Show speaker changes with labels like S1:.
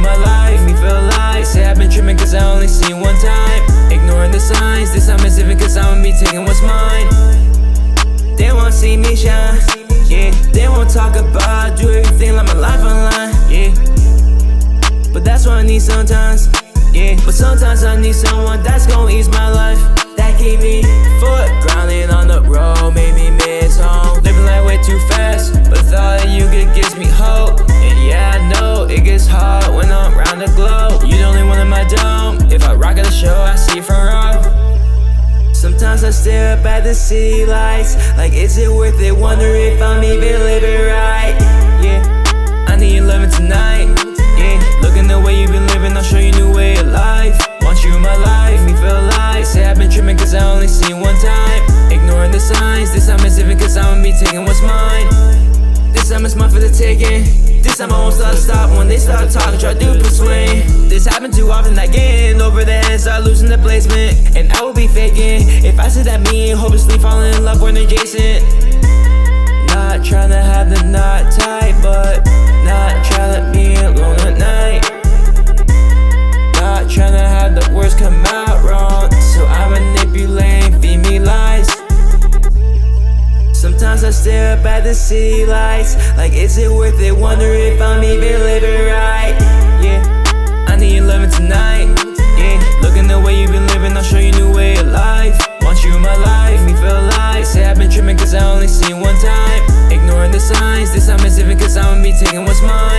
S1: my life, make me feel like. Say I've been trippin' cause I only seen one time. Ignoring the signs, this time it's different cause I'ma be taking what's mine. They won't see me shine, yeah. They won't talk about, do everything like my life online, yeah. But that's what I need sometimes, yeah. But sometimes I need someone that's gon' ease my life, that keep me foot grounded on the road, made me miss home. Living life way too fast, but the thought that you get gives me hope. And yeah, I know it gets hard when I'm around the globe. You the only one in my dome. If I rock at the show, I see it from raw. Sometimes I stare up at the city lights, like is it worth it? Wonder if I'm even living right. Yeah, I need your lovin' tonight. Yeah, looking the way you've been living, I'll show you a new way of life. Want you in my life, make me feel like. Say I've been trippin' cause I only seen one time. Ignoring the signs, this time it's different cause I'ma be taking what's mine. This time it's mine for the taking. This time I won't stop when they start talking, try to persuade. This happened too often, I get over the head, start losing the placement. And I will be faking if I said that me, hopelessly falling in love with adjacent. Not tryna have the knot tight, but not tryna be alone at night. Not tryna have the words come out wrong, so I manipulate and feed me lies. Sometimes I stare up at the city lights, like is it worth it? Wonder if I'm even living right. Yeah, I need your lovin' tonight. Yeah, looking the way you've been living, I'll show you a new way of life. Want you in my life, make me feel like. Say I've been trippin' cause I only seen one time. Ignoring the signs, this time it's different cause I'ma be taking what's mine.